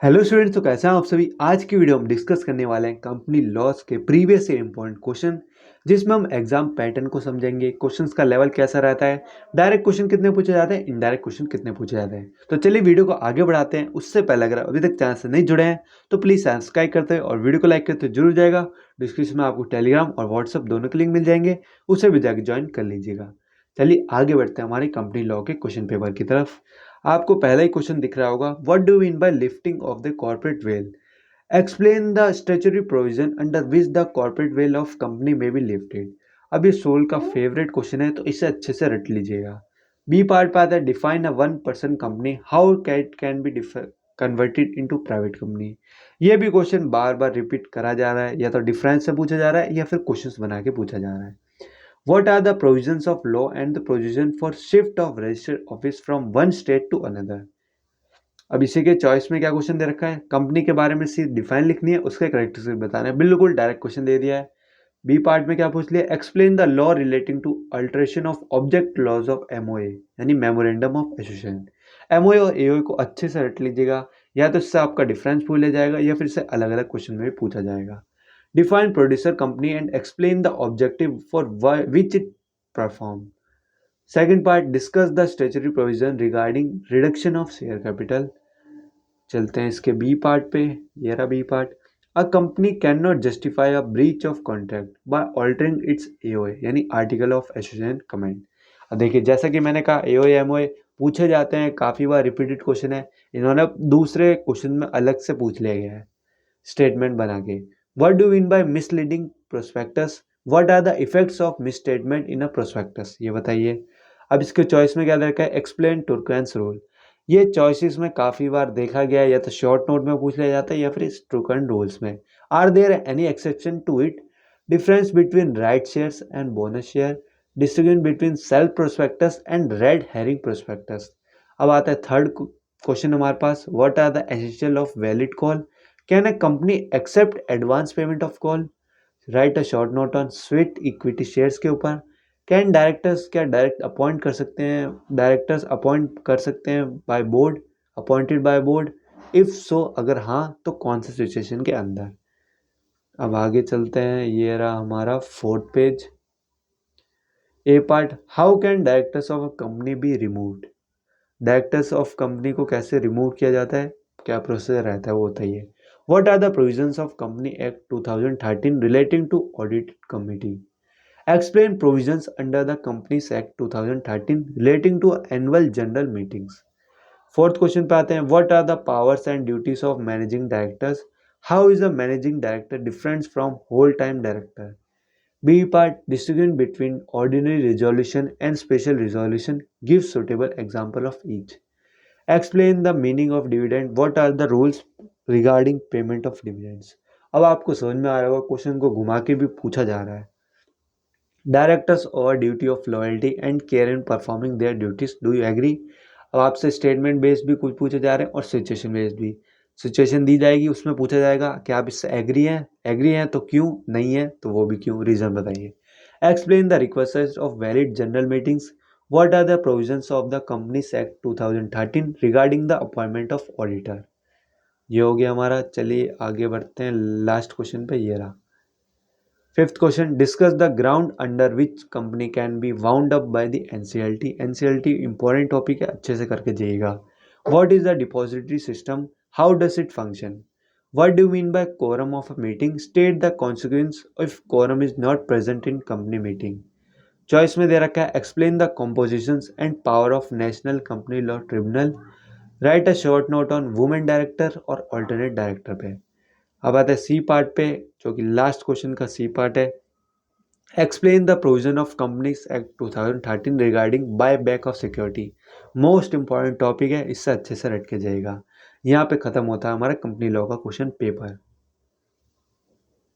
Hello students, तो कैसे हैं आप सभी। आज की वीडियो हम डिस्कस करने वाले हैं कंपनी लॉस के प्रीवियस ईयर इंपॉर्टेंट क्वेश्चन, जिसमें हम एग्जाम पैटर्न को समझेंगे, क्वेश्चंस का लेवल कैसा रहता है, डायरेक्ट क्वेश्चन कितने पूछे जाते हैं, इनडायरेक्ट क्वेश्चन कितने पूछे जाते हैं। तो चलिए वीडियो को आगे बढ़ाते हैं। उससे पहले अगर अभी तक चैनल से नहीं जुड़े हैं तो प्लीज़ सब्सक्राइब करते हैं और वीडियो को लाइक करते जरूर जाएगा। डिस्क्रिप्शन में आपको टेलीग्राम और व्हाट्सअप दोनों के लिंक मिल जाएंगे, उसे भी जाकर ज्वाइन कर लीजिएगा। चलिए आगे बढ़ते हैं हमारी कंपनी लॉ के क्वेश्चन पेपर की तरफ। आपको पहला ही क्वेश्चन दिख रहा होगा, what do mean bye lifting of the corporate veil. Explain the statutory provision under which the corporate veil of company में बी लिफ्टेड। अब ये सोल का फेवरेट क्वेश्चन है, तो इसे अच्छे से रट लीजिएगा। बी पार्ट पे आता है, define a one person company, how can be converted into private company. ये भी क्वेश्चन बार बार रिपीट करा जा रहा है, या तो डिफरेंस से पूछा जा रहा है या फिर क्वेश्चंस बना के पूछा जा रहा है। What are the provisions of law and the provision for shift of registered office from one state to another? अब इसी के चॉइस में क्या क्वेश्चन दे रखा है, कंपनी के बारे में सिर्फ डिफाइन लिखनी है, उसके करेक्टरिस्टिक बताना है। बिल्कुल डायरेक्ट क्वेश्चन दे दिया है। बी पार्ट में क्या पूछ लिया, explain the law relating to alteration of object laws of MOA, यानी मेमोरेंडम ऑफ एसोसिएशन। एमओए और एओए को अच्छे से रट लीजिएगा, या तो इससे आपका डिफरेंस पूछ लिया जाएगा या फिर इससे अलग अलग क्वेश्चन में भी पूछा जाएगा। Define producer company and explain the objective for which it perform. Second part, discuss the statutory provision regarding reduction of share capital. चलते हैं इसके बी पार्ट पे। ये रहा B part, a company can not justify a breach of contract by altering its AOA, यानी article of association comment. अब देखिए, जैसा कि मैंने कहा, एओए एमओए पूछे जाते हैं, काफ़ी बार रिपीटेड क्वेश्चन है। इन्होंने दूसरे क्वेश्चन में अलग से पूछ लिया गया है स्टेटमेंट बना के। What do mean by misleading prospectus, what are the effects of misstatement in a prospectus, ये बताइए। अब इसके चॉइस में क्या रखा है, एक्सप्लेन टुर्केंस रूल। ये चॉइसेस में काफ़ी बार देखा गया है, या तो शॉर्ट नोट में पूछ लिया जाता है या फिर टुर्कन रूल्स में। Are there any exception to it, difference between right shares and bonus share, distinction between shelf prospectus and red herring prospectus. अब आता है थर्ड क्वेश्चन हमारे पास, what are the essential of valid call, can a company accept advance payment of call, write a short note on sweat equity shares के ऊपर। Can directors, क्या direct appoint कर सकते हैं, डायरेक्टर्स अपॉइंट कर सकते हैं by board, appointed by board, if so अगर हाँ तो कौन से सिचुएशन के अंदर। अब आगे चलते हैं, ये रहा हमारा fourth page. A part, how can directors of a company be removed. Directors of company को कैसे रिमूव किया जाता है, क्या प्रोसेस रहता है, वो बताइए। What are the provisions of company act 2013 relating to audit committee. Explain provisions under the companies act 2013 relating to annual general meetings. Fourth question पे आते हैं, what are the powers and duties of managing directors, how is a managing director different from whole time director. B part, distinction between ordinary resolution and special resolution, give suitable example of each. Explain the meaning of dividend, what are the rules regarding payment of dividends। अब आपको समझ में आ रहा होगा, question को घुमा के भी पूछा जा रहा है। डायरेक्टर्स और duty of loyalty and care in performing their duties, do you agree. अब आपसे स्टेटमेंट बेस्ड भी कुछ पूछे जा रहे हैं और सिचुएशन बेस्ड भी। सिचुएशन दी जाएगी, उसमें पूछा जाएगा कि आप इससे एग्री हैं तो क्यों, नहीं है तो वो भी क्यों, रीजन बताइए। Explain the request of valid general meetings, what are the provisions of the companies act 2013 regarding the appointment of auditor. ये हो गया हमारा। चलिए आगे बढ़ते हैं, लास्ट क्वेश्चन पे ये रहा। Fifth question, discuss the ground under which company can be wound up by the NCLT. NCLT important topic है, अच्छे से करके जाइएगा। What is the depository system, how does it function. What do mean bye quorum of a meeting, state the consequence if quorum is not present in company meeting. Choice में दे रखा है, explain the compositions and power of national company law tribunal, right a short note on women director और alternate director पे। अब आता है C part पे, जो कि लास्ट क्वेश्चन का सी पार्ट है। Explain the provision of companies act 2013 regarding buy back of security. Most important topic है, इससे अच्छे से रट के जाएगा। यहाँ पे खत्म होता है हमारा कंपनी लॉ का क्वेश्चन पेपर।